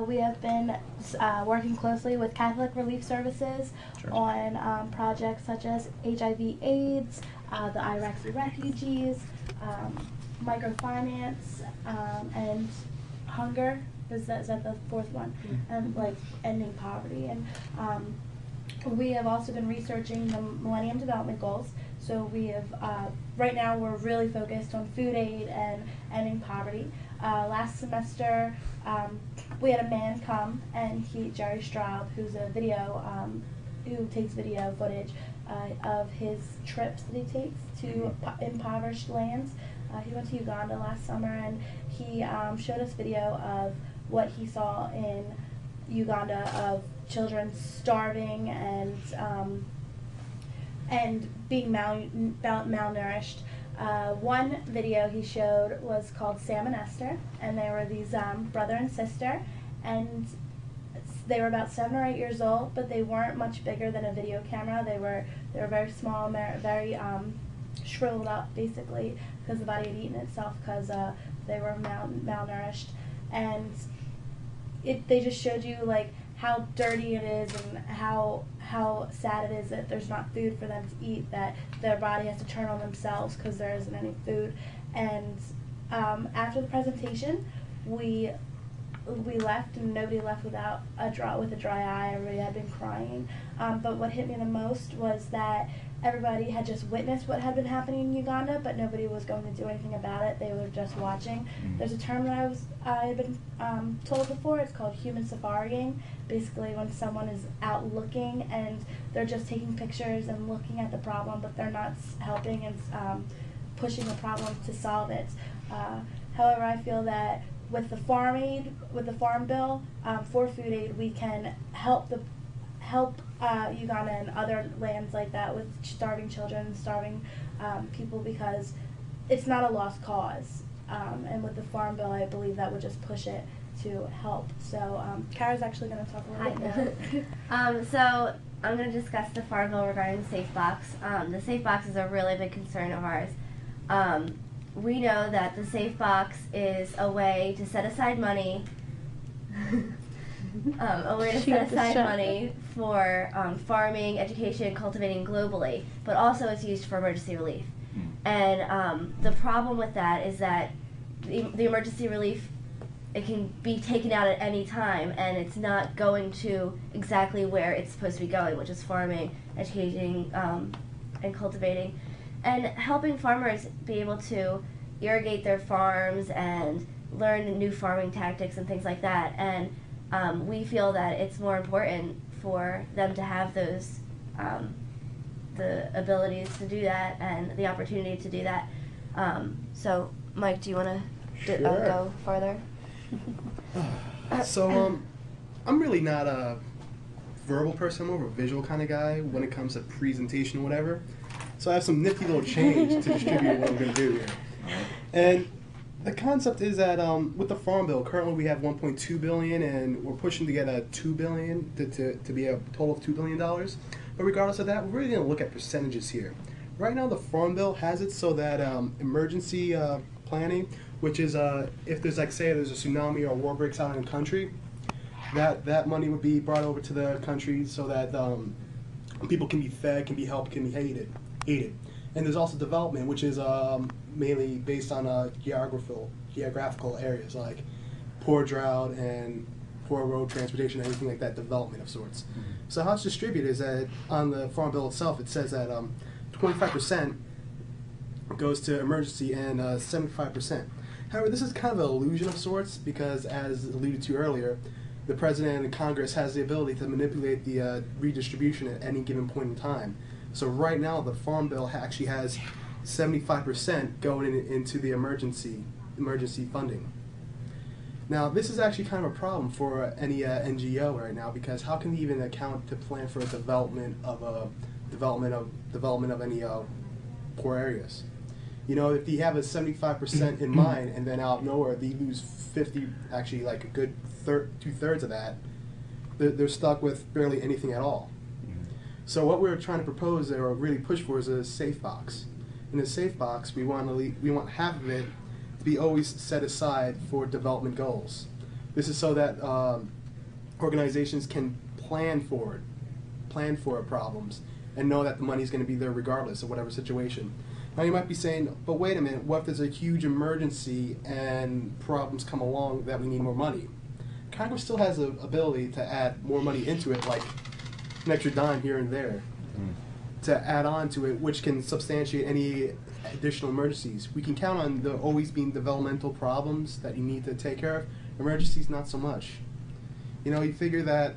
We have been working closely with Catholic Relief Services on projects such as HIV/AIDS, the Iraqi refugees, microfinance, and hunger. Is that the fourth one? And like ending poverty. And we have also been researching the Millennium Development Goals. So we have, right now we're really focused on food aid and ending poverty. Last semester, we had a man come, and Jerry Straub, who's a who takes video footage of his trips that he takes to impoverished lands. He went to Uganda last summer, and he showed us video of what he saw in Uganda of children starving and being malnourished. One video he showed was called Sam and Esther, and they were these brother and sister, and they were about 7 or 8 years old, but they weren't much bigger than a video camera. They were very small, very shriveled up, basically, because the body had eaten itself because they were malnourished, and they just showed you like how dirty it is and how sad it is that there's not food for them to eat, that their body has to turn on themselves because there isn't any food. And after the presentation, we left, and nobody left with a dry eye. Everybody had been crying. But what hit me the most was that everybody had just witnessed what had been happening in Uganda, but nobody was going to do anything about it. They were just watching. There's a term that I had been told before. It's called human safarying. Basically, when someone is out looking and they're just taking pictures and looking at the problem, but they're not helping and pushing the problem to solve it. However, I feel that with the farm bill for food aid, we can help Uganda and other lands like that with starving children, starving people, because it's not a lost cause. And with the farm bill, I believe that would just push it to help. So Kara's actually going to talk a little bit more. So I'm going to discuss the farm bill regarding the safe box. The safe box is a really big concern of ours. We know that the safe box is a way to set aside money money for farming, education, cultivating globally, but also it's used for emergency relief. And the problem with that is that the emergency relief, it can be taken out at any time, and it's not going to exactly where it's supposed to be going, which is farming, educating, and cultivating, and helping farmers be able to irrigate their farms and learn new farming tactics and things like that. And we feel that it's more important for them to have those the abilities to do that and the opportunity to do that. So, Mike, do you want to go farther? So, I'm really not a verbal person. I'm more of a visual kind of guy when it comes to presentation or whatever. So I have some nifty little change to distribute what I'm going to do here. And the concept is that with the Farm Bill, currently we have $1.2 billion, and we're pushing to get a $2 billion to be a total of $2 billion. But regardless of that, we're really going to look at percentages here. Right now, the Farm Bill has it so that emergency planning, which is if there's say there's a tsunami or a war breaks out in a country, that money would be brought over to the country so that people can be fed, can be helped, can be aided. And there's also development, which is mainly based on geographical areas like poor drought and poor road transportation, anything like that, development of sorts. So how it's distributed is that on the Farm Bill itself, it says that 25% goes to emergency and 75%. However, this is kind of an illusion of sorts because, as alluded to earlier, the President and Congress has the ability to manipulate the redistribution at any given point in time. So right now, the Farm Bill actually has 75% going into the emergency funding. Now, this is actually kind of a problem for any NGO right now, because how can we even account to plan for a development of any poor areas? You know, if you have a 75% in mind, and then out of nowhere they lose 50, actually like a good 2/3 of that, they're stuck with barely anything at all. So what we're trying to propose or really push for is a safe box. In a safe box, we want half of it to be always set aside for development goals. This is so that organizations can plan for problems and know that the money is going to be there regardless of whatever situation. Now you might be saying, but wait a minute, what if there's a huge emergency and problems come along that we need more money? Congress still has the ability to add more money into it, like an extra dime here and there, to add on to it, which can substantiate any additional emergencies. We can count on there always being developmental problems that you need to take care of. Emergencies, not so much. You know, you figure that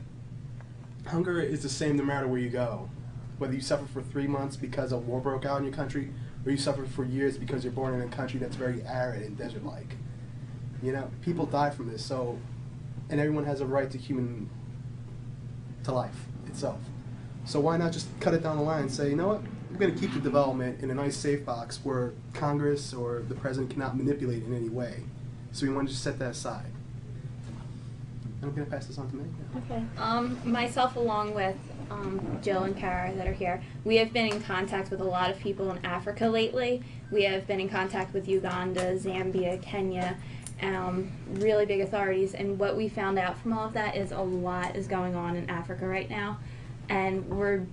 hunger is the same no matter where you go. Whether you suffer for 3 months because a war broke out in your country, or you suffer for years because you're born in a country that's very arid and desert-like. You know, people die from this, so, and everyone has a right to life itself. So why not just cut it down the line and say, you know what, we're going to keep the development in a nice safe box where Congress or the President cannot manipulate in any way. So we want to just set that aside. I'm going to pass this on to Meg. Okay. Myself along with Jill and Kara that are here, we have been in contact with a lot of people in Africa lately. We have been in contact with Uganda, Zambia, Kenya, really big authorities, and what we found out from all of that is a lot is going on in Africa right now, and we're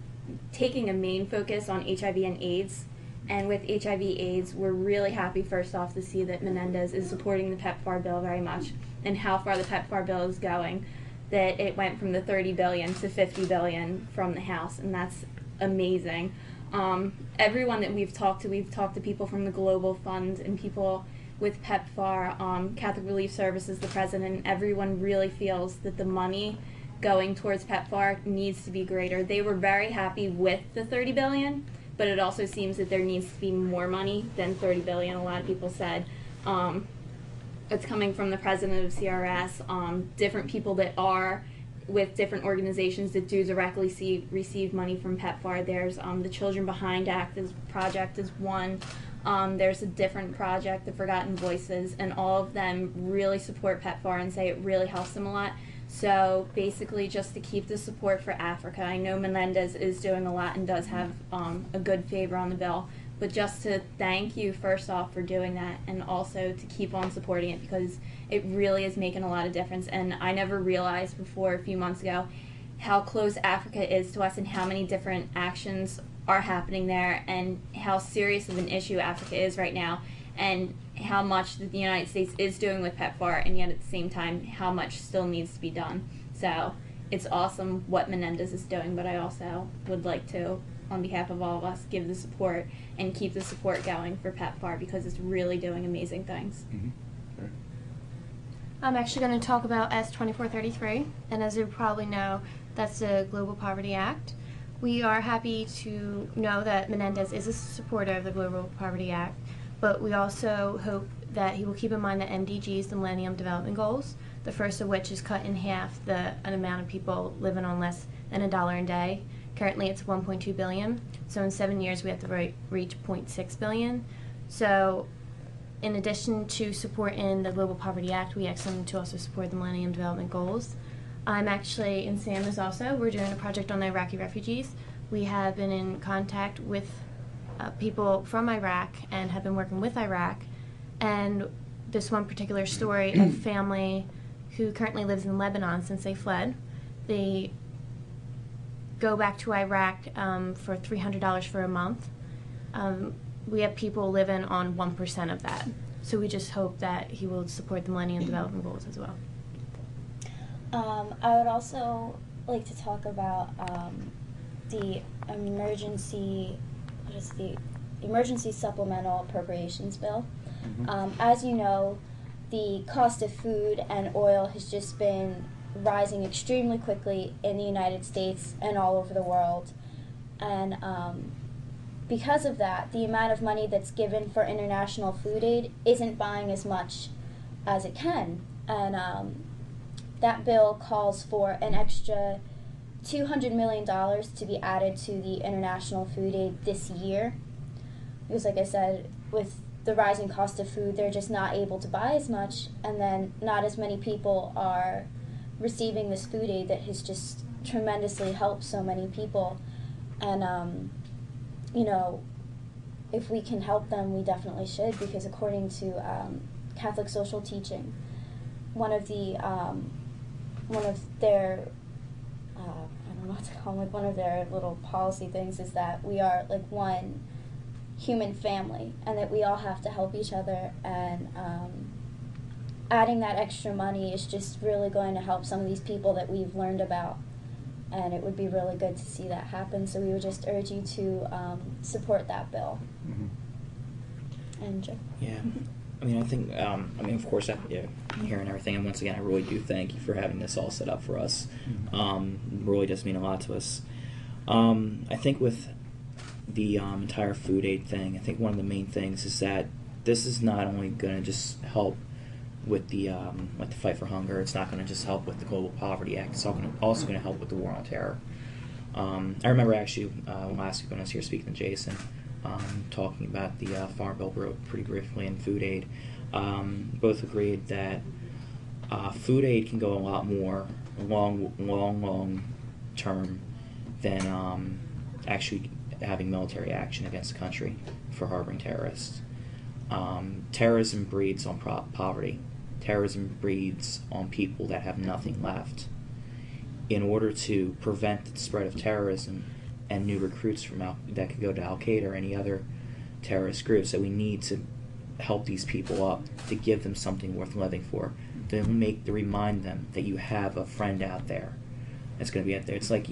taking a main focus on HIV and AIDS. And with HIV/AIDS, we're really happy, first off, to see that Menendez is supporting the PEPFAR bill very much, and how far the PEPFAR bill is going, that it went from the $30 billion to $50 billion from the House, and that's amazing. Everyone that we've talked to people from the Global Fund and people with PEPFAR, Catholic Relief Services, the president, everyone really feels that the money going towards PEPFAR needs to be greater. They were very happy with the $30 billion, but it also seems that there needs to be more money than $30 billion, a lot of people said. It's coming from the president of CRS, different people that are with different organizations that do directly receive money from PEPFAR. There's the Children Behind project is one. There's a different project, the Forgotten Voices, and all of them really support PEPFAR and say it really helps them a lot. So basically just to keep the support for Africa. I know Menendez is doing a lot and does have a good favor on the bill, but just to thank you first off for doing that, and also to keep on supporting it, because it really is making a lot of difference. And I never realized before a few months ago how close Africa is to us and how many different actions are happening there and how serious of an issue Africa is right now, and how much that the United States is doing with PEPFAR, and yet at the same time how much still needs to be done. So it's awesome what Menendez is doing, but I also would like to, on behalf of all of us, give the support and keep the support going for PEPFAR, because it's really doing amazing things. Mm-hmm. Right. I'm actually going to talk about S2433, and as you probably know, that's the Global Poverty Act. We are happy to know that Menendez is a supporter of the Global Poverty Act, but we also hope that he will keep in mind the MDGs, the Millennium Development Goals, the first of which is cut in half the amount of people living on less than $1 a day. Currently it's 1.2 billion, so in 7 years we have to reach 0.6 billion. So in addition to supporting the Global Poverty Act, we ask them to also support the Millennium Development Goals. I'm actually, and Sam is also, we're doing a project on the Iraqi refugees. We have been in contact with people from Iraq and have been working with Iraq, and this one particular story of family who currently lives in Lebanon since they fled. They go back to Iraq for $300 for a month. We have people living on 1% of that, so we just hope that he will support the Millennium Development Goals as well. I would also like to talk about the emergency supplemental appropriations bill. Mm-hmm. As you know, the cost of food and oil has just been rising extremely quickly in the United States and all over the world. And because of that, the amount of money that's given for international food aid isn't buying as much as it can. And that bill calls for an extra $200 million to be added to the international food aid this year. Because like I said, with the rising cost of food, they're just not able to buy as much, and then not as many people are receiving this food aid that has just tremendously helped so many people. And, you know, if we can help them, we definitely should, because according to Catholic social teaching, one of their I don't know what to call them, like one of their little policy things is that we are like one human family and that we all have to help each other, and adding that extra money is just really going to help some of these people that we've learned about, and it would be really good to see that happen. So we would just urge you to support that bill. Mm-hmm. And Joe. Yeah. I mean, I think, of course, hearing everything, and once again, I really do thank you for having this all set up for us. It really does mean a lot to us. I think with the entire food aid thing, I think one of the main things is that this is not only going to just help with the fight for hunger. It's not going to just help with the Global Poverty Act. It's also going to help with the war on terror. I remember actually last week when I was here speaking to Jason, talking about the Farm Bill pretty briefly and food aid. Both agreed that food aid can go a lot more long term than actually having military action against the country for harboring terrorists. Terrorism breeds on poverty. Terrorism breeds on people that have nothing left. In order to prevent the spread of terrorism and new recruits that could go to Al-Qaeda or any other terrorist groups, that we need to help these people up, to give them something worth living for, to remind them that you have a friend out there that's going to be out there. It's like,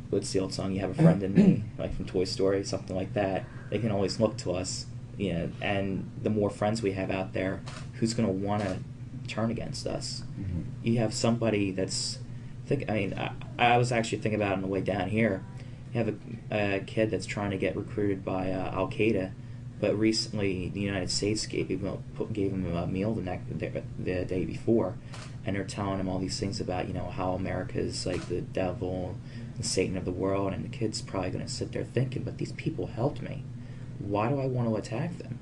what's the old song, You Have a Friend in Me, like from Toy Story, something like that. They can always look to us, and the more friends we have out there, who's going to want to turn against us? Mm-hmm. You have somebody that's, I was actually thinking about it on the way down here. You have a kid that's trying to get recruited by Al-Qaeda, but recently the United States gave him a meal the day before, and they're telling him all these things about, how America is like the devil, the Satan of the world, and the kid's probably going to sit there thinking, but these people helped me. Why do I want to attack them?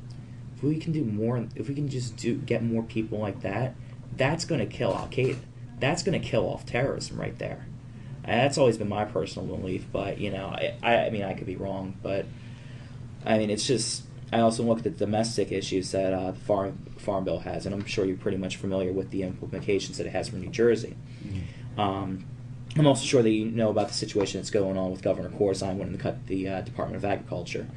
If we can do more, if we can just get more people like that, that's going to kill Al-Qaeda. That's going to kill off terrorism right there. And that's always been my personal belief, but, I could be wrong, but, it's just, I also look at the domestic issues that the Farm Bill has, and I'm sure you're pretty much familiar with the implications that it has for New Jersey. Mm-hmm. I'm also sure that you know about the situation that's going on with Governor Corzine wanting to cut the Department of Agriculture.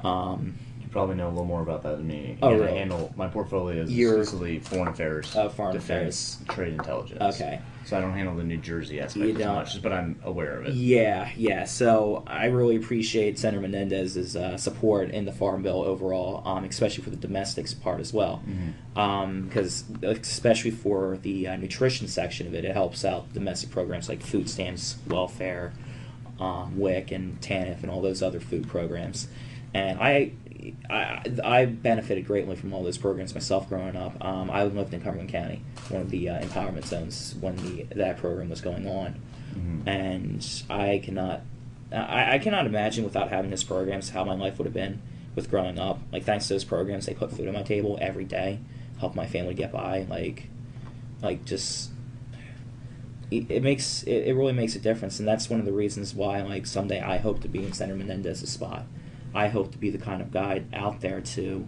You probably know a little more about that than me. Oh, really? I handle, my portfolio is exclusively foreign affairs, defense, trade intelligence. Okay. So I don't handle the New Jersey aspect as much, but I'm aware of it. Yeah. So I really appreciate Senator Menendez's support in the Farm Bill overall, especially for the domestics part as well. Because especially for the nutrition section of it, it helps out domestic programs like food stamps, welfare, WIC, and TANF, and all those other food programs. And I benefited greatly from all those programs myself growing up. I lived in Cumberland County, one of the empowerment zones when that program was going on. Mm-hmm. And I cannot imagine without having those programs how my life would have been with growing up. Like, thanks to those programs, they put food on my table every day, helped my family get by. It really makes a difference, and that's one of the reasons why, someday I hope to be in Senator Menendez's spot. I hope to be the kind of guy out there to,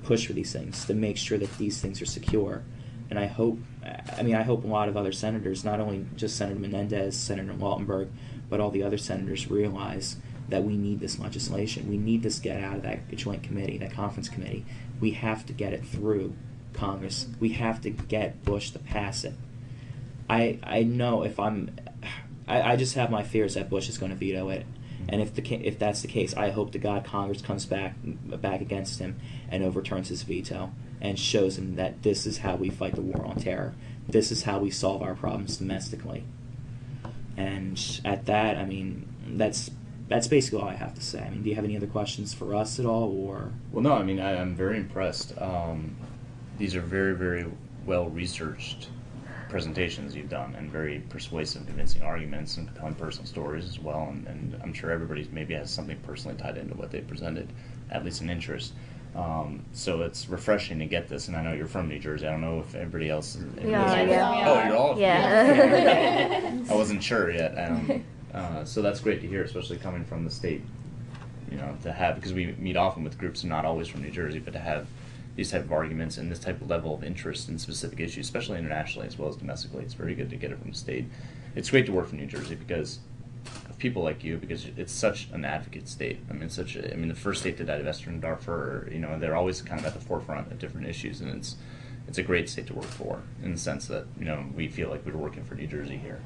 push for these things, to make sure that these things are secure. And I hope a lot of other senators, not only just Senator Menendez, Senator Waltenberg, but all the other senators realize that we need this legislation. We need this to get out of that joint committee, that conference committee. We have to get it through Congress. We have to get Bush to pass it. I know I just have my fears that Bush is going to veto it. And if that's the case, I hope to God Congress comes back against him and overturns his veto and shows him that this is how we fight the war on terror. This is how we solve our problems domestically. And at that, that's basically all I have to say. Do you have any other questions for us at all, or? Well, no. I'm very impressed. These are very, very well researched presentations you've done, and very persuasive, convincing arguments and compelling personal stories as well, and I'm sure everybody maybe has something personally tied into what they presented, at least an interest. So it's refreshing to get this, and I know you're from New Jersey. I don't know if everybody else... Yeah. Oh, you're all... Yeah. I wasn't sure yet. So that's great to hear, especially coming from the state, to have, because we meet often with groups not always from New Jersey, but to have these type of arguments and this type of level of interest in specific issues, especially internationally as well as domestically. It's very good to get it from the state. It's great to work for New Jersey because of people like you, because it's such an advocate state. I mean, the first state to divest from Darfur, you know, they're always kind of at the forefront of different issues, and it's a great state to work for in the sense that, you know, we feel like we're working for New Jersey here.